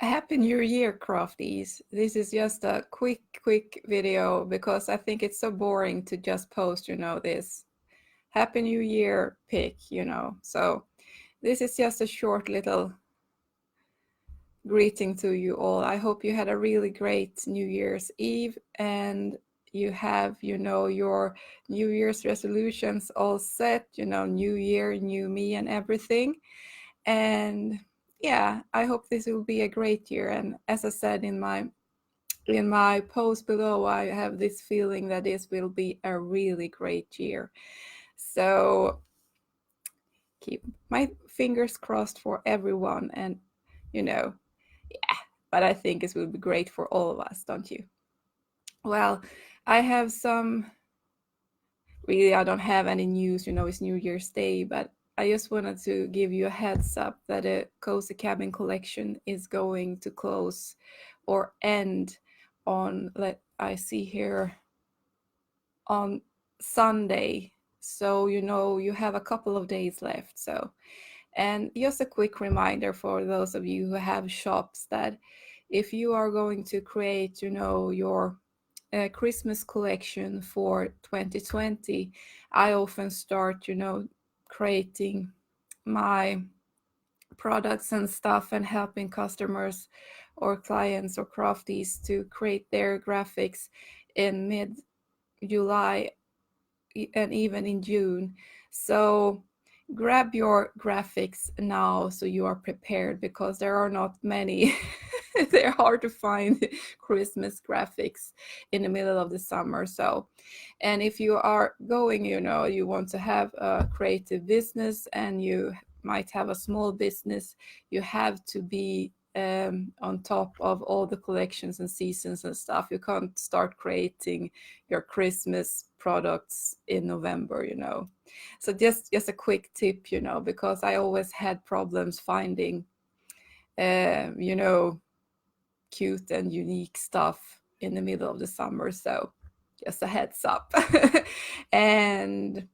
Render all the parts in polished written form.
Happy New Year, Crafties. This is just a quick video because I think it's so boring to just post, this Happy New Year pic. So this is just a short little greeting to you all. I hope you had a really great New Year's Eve and you have, your New Year's resolutions all set, new year, new me and everything. And yeah, I hope this will be a great year. And as I said in my post below, I have this feeling that this will be a really great year. So keep my fingers crossed for everyone. And yeah, but I think it will be great for all of us, don't you? Well, I have I don't have any news, it's New Year's Day, but I just wanted to give you a heads up that a Cozy Cabin collection is going to close or end on, I see here, on Sunday. So, you have a couple of days left. So, and just a quick reminder for those of you who have shops that if you are going to create, your Christmas collection for 2020, I often start, creating my products and stuff and helping customers or clients or crafties to create their graphics in mid-July and even in June. So grab your graphics now so you are prepared, because there are not many. They're hard to find Christmas graphics in the middle of the summer. So, and if you are going, you want to have a creative business and you might have a small business, you have to be on top of all the collections and seasons and stuff. You can't start creating your Christmas products in November. So just a quick tip, because I always had problems finding cute and unique stuff in the middle of the summer. So just a heads up. And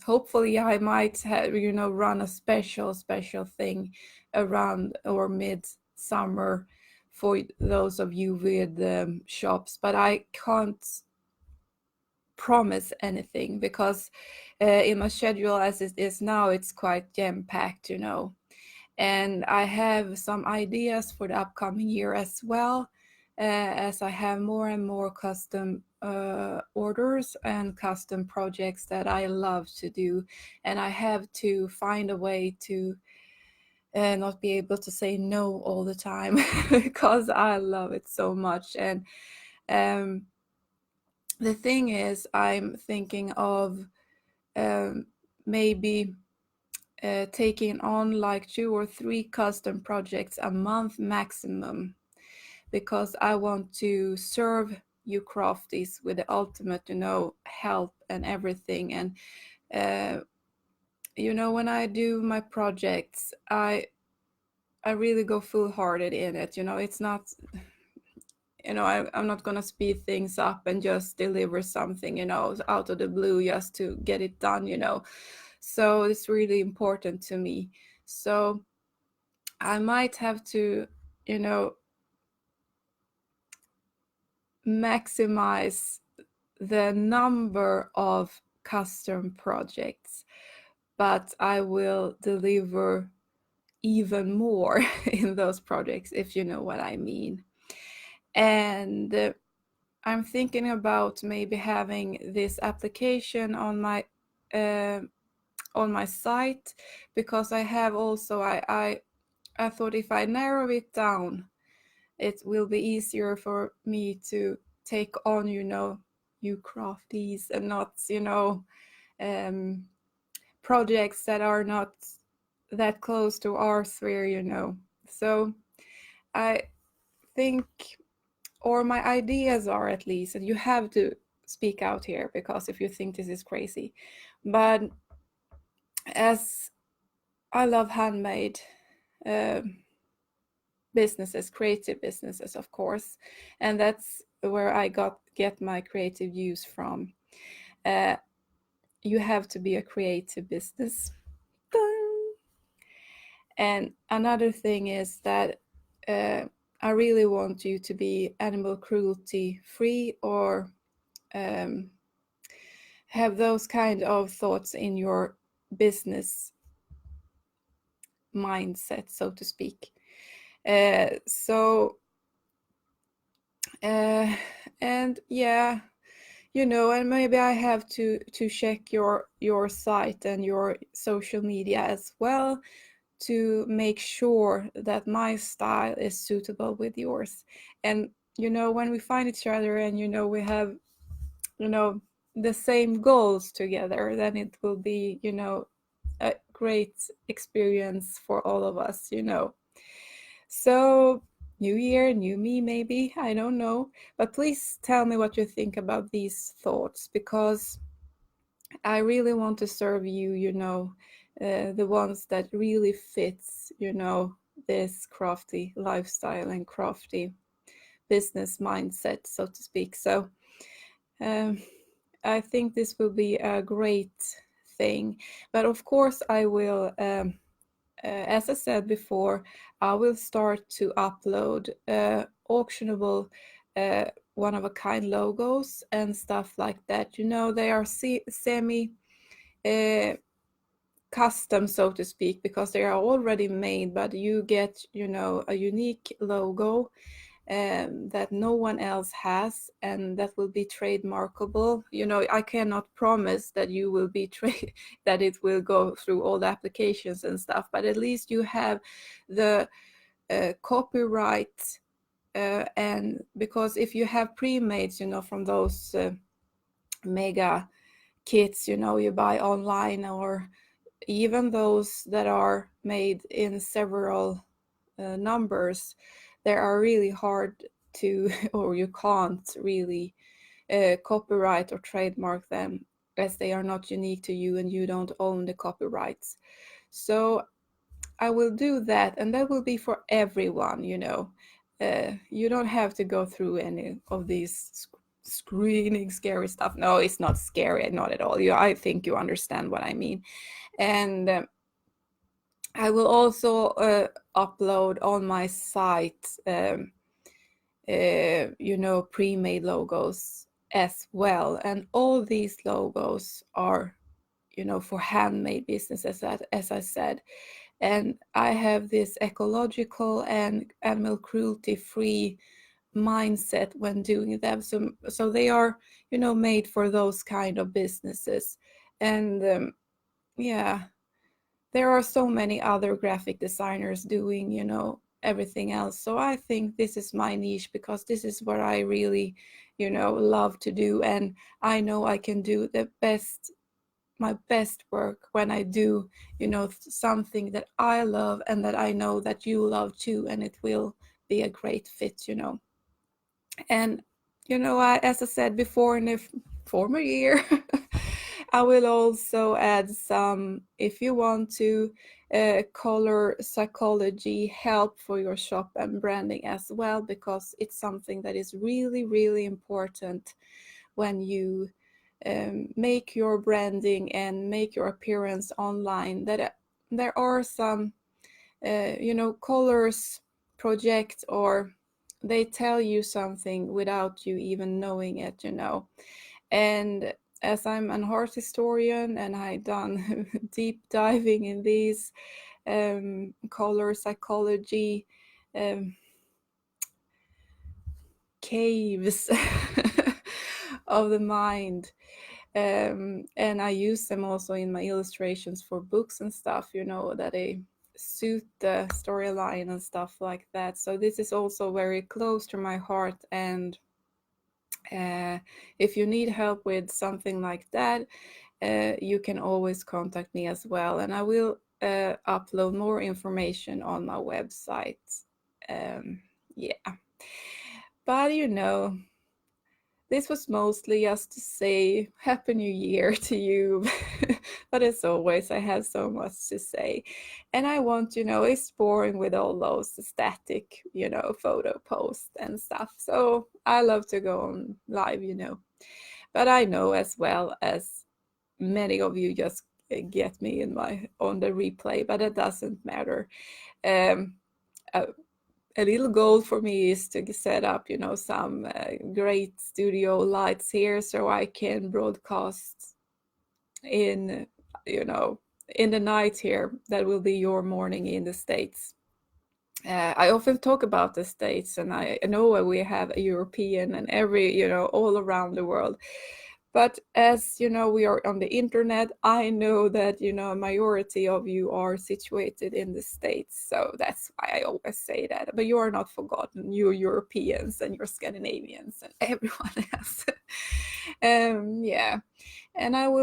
hopefully I might have, run a special thing around or mid-summer for those of you with shops, but I can't promise anything because in my schedule as it is now, it's quite jam-packed, and I have some ideas for the upcoming year as well, as I have more and more custom orders and custom projects that I love to do, and I have to find a way to not be able to say no all the time because I love it so much. And the thing is, I'm thinking of maybe taking on like 2 or 3 custom projects a month maximum, because I want to serve you crafties with the ultimate, help and everything. And when I do my projects, I really go full-hearted in it. It's not, I'm not gonna speed things up and just deliver something, out of the blue just to get it done. So it's really important to me. So I might have to, maximize the number of custom projects, but I will deliver even more in those projects, if you know what I mean. And I'm thinking about maybe having this application on my site, because I have also I thought if I narrow it down, it will be easier for me to take on, you crafties, and not, projects that are not that close to our sphere. So I think, or my ideas are at least, and you have to speak out here because if you think this is crazy, but as I love handmade businesses, creative businesses, of course, and that's where I get my creative use from. You have to be a creative business. And another thing is that I really want you to be animal cruelty free, or have those kind of thoughts in your business mindset, so to speak. And yeah, and maybe I have to check your site and your social media as well, to make sure that my style is suitable with yours. And when we find each other, and we have the same goals together, then it will be a great experience for all of us. So, new year, new me, maybe, I don't know. But please tell me what you think about these thoughts, because I really want to serve you, the ones that really fits, this crafty lifestyle and crafty business mindset, so to speak. So um, I think this will be a great thing. But of course, I will, as I said before, I will start to upload auctionable one-of-a-kind logos and stuff like that. They are semi custom, so to speak, because they are already made, but you get, a unique logo that no one else has, and that will be trademarkable. I cannot promise that you will be that it will go through all the applications and stuff, but at least you have the copyright. And because if you have pre-mades, from those mega kits, you buy online, or even those that are made in several numbers, they are really hard to, or you can't really copyright or trademark them, as they are not unique to you and you don't own the copyrights. So I will do that, and that will be for everyone. You don't have to go through any of these screening scary stuff. No, it's not scary, not at all. I think you understand what I mean. And I will also upload on my site, pre-made logos as well. And all these logos are, for handmade businesses, as I said. And I have this ecological and animal cruelty free mindset when doing them. So they are, made for those kind of businesses. And yeah, there are so many other graphic designers doing, everything else. So I think this is my niche, because this is what I really, love to do. And I know I can do my best work when I do, something that I love and that I know that you love too, and it will be a great fit. And as I said before, in the former year, I will also add some, if you want to, color psychology help for your shop and branding as well, because it's something that is really, really important when you make your branding and make your appearance online. That there are some, colors project, or they tell you something without you even knowing it. And as I'm an art historian, and I done deep diving in these color psychology caves of the mind, and I use them also in my illustrations for books and stuff, that they suit the storyline and stuff like that. So this is also very close to my heart. And if you need help with something like that, you can always contact me as well, and I will upload more information on my website. Yeah, but this was mostly just to say Happy New Year to you. But as always, I have so much to say. And I want, it's boring with all those static, photo posts and stuff. So I love to go on live. But I know as well as many of you just get me on the replay, but it doesn't matter. Um, a little goal for me is to set up, some great studio lights here so I can broadcast in, in the night here. That will be your morning in the States. I often talk about the States, and I know we have a European and every, all around the world. But as you know, we are on the internet. I know that, a majority of you are situated in the States. So that's why I always say that. But you are not forgotten. You're Europeans and you're Scandinavians and everyone else. Yeah. And I'm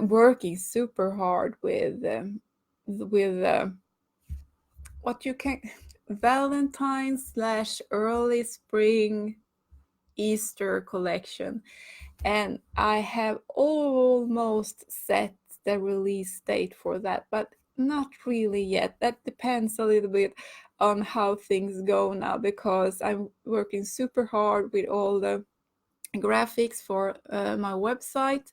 working super hard with what you can, Valentine's/early spring Easter collection. And I have almost set the release date for that, but not really yet. That depends a little bit on how things go now, because I'm working super hard with all the graphics for my website,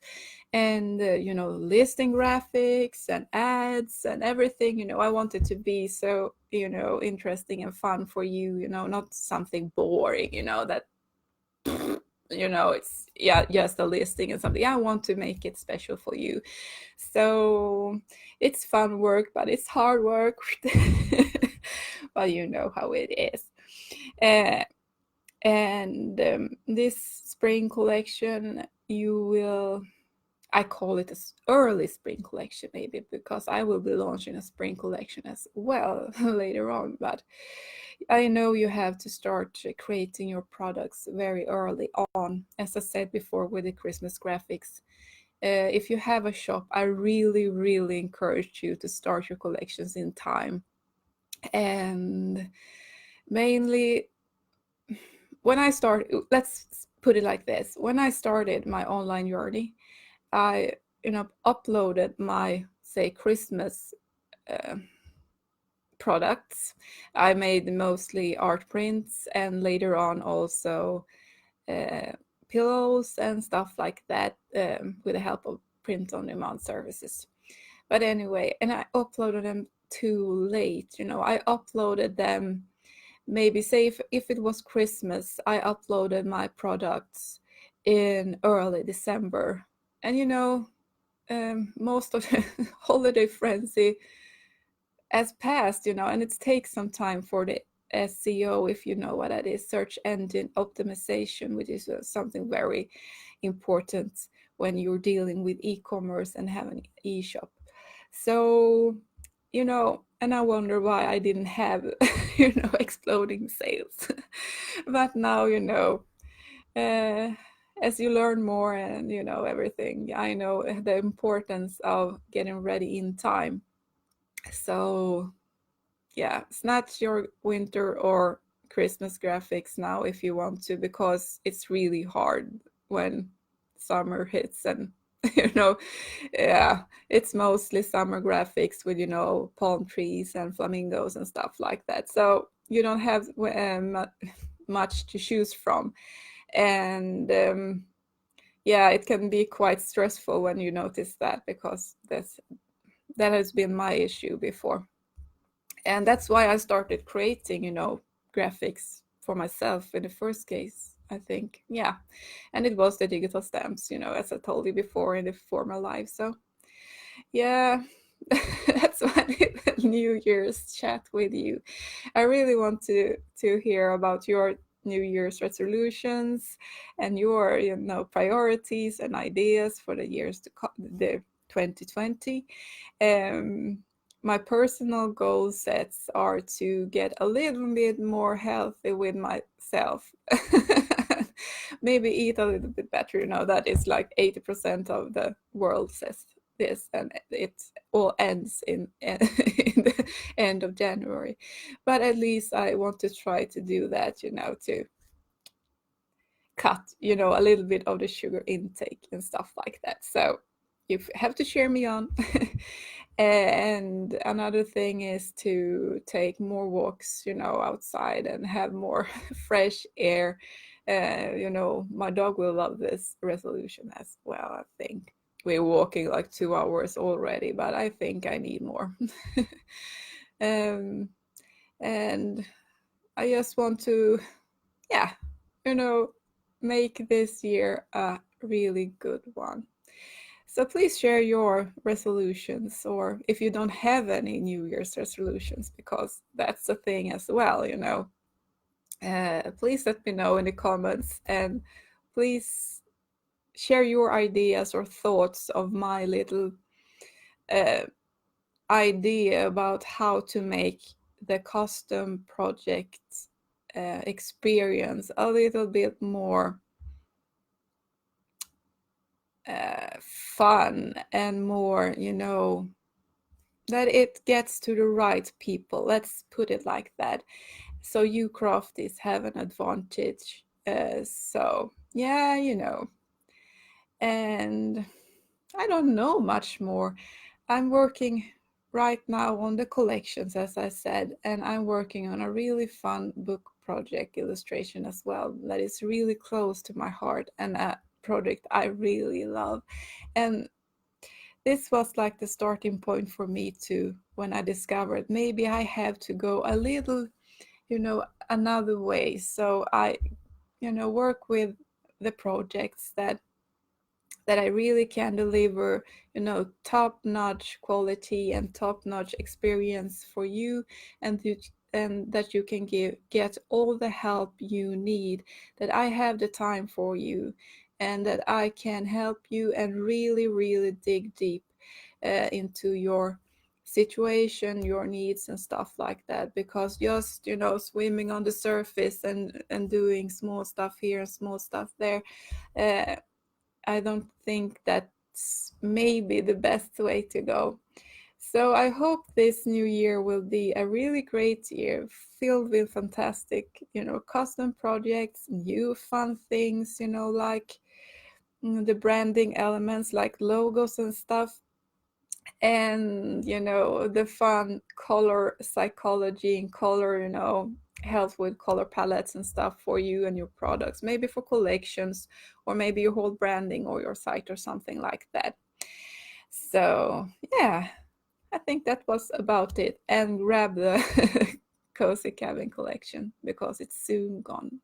and listing graphics and ads and everything. I want it to be so interesting and fun for you, not something boring, that it's just a listing and something. I want to make it special for you. So it's fun work, but it's hard work. But you know how it is. And this spring collection, I call it an early spring collection, maybe, because I will be launching a spring collection as well later on. But I know you have to start creating your products very early on, as I said before, with the Christmas graphics. If you have a shop, I really, really encourage you to start your collections in time. And mainly, let's put it like this. When I started my online journey, I uploaded my, say, Christmas products. I made mostly art prints, and later on also pillows and stuff like that, with the help of print on demand services. But anyway, and I uploaded them too late. I uploaded them, maybe, say, if it was Christmas, I uploaded my products in early December. And most of the holiday frenzy has passed, and it takes some time for the SEO, if you know what that is, search engine optimization, which is something very important when you're dealing with e-commerce and having an e-shop. So, and I wonder why I didn't have, exploding sales. But now, as you learn more and, everything, I know the importance of getting ready in time. So yeah, snatch your winter or Christmas graphics now if you want to, because it's really hard when summer hits. And yeah, it's mostly summer graphics with palm trees and flamingos and stuff like that, so you don't have much to choose from. And yeah, it can be quite stressful when you notice that, because that has been my issue before. And that's why I started creating, graphics for myself in the first case, I think. Yeah. And it was the digital stamps, as I told you before in the former life. So yeah, that's why I did the New Year's chat with you. I really want to hear about your New Year's resolutions and your, priorities and ideas for the years to come, the 2020. My personal goal sets are to get a little bit more healthy with myself. Maybe eat a little bit better. That is like 80% of the world says this, and it all ends in the end of January. But at least I want to try to do that, to cut, a little bit of the sugar intake and stuff like that. So you have to cheer me on. And another thing is to take more walks, outside and have more fresh air. My dog will love this resolution as well, I think. we're walking like 2 hours already, but I think I need more. um, and I just want to, yeah, you know, make this year a really good one. So please share your resolutions, or if you don't have any New Year's resolutions, because that's a thing as well, you know. Please let me know in the comments, and please share your ideas or thoughts of my little uh, idea about how to make the custom project experience a little bit more fun and more, you know, that it gets to the right people. Let's put it like that. So you crafties have an advantage. So yeah, you know, and I don't know much more. I'm working right now on the collections, as I said, and I'm working on a really fun book project illustration as well that is really close to my heart and a project I really love. And this was like the starting point for me too, when I discovered maybe I have to go a little, you know, another way. So I, you know, work with the projects that I really can deliver, you know, top-notch quality and top-notch experience for you, and that you can get all the help you need, that I have the time for you, and that I can help you and really, really dig deep into your situation, your needs and stuff like that. Because just, you know, swimming on the surface and doing small stuff here and small stuff there, uh, I don't think that's maybe the best way to go. So I hope this new year will be a really great year, filled with fantastic, you know, custom projects, new fun things, you know, like the branding elements like logos and stuff, and, you know, the fun color psychology and color, you know, help with color palettes and stuff for you and your products, maybe for collections, or maybe your whole branding or your site or something like that. So yeah, I think that was about it. And grab the Cozy Cabin collection because it's soon gone.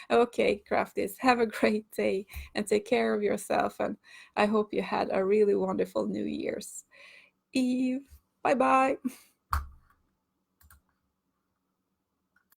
Okay, crafties, have a great day and take care of yourself. And I hope you had a really wonderful New Year's Eve. Bye bye.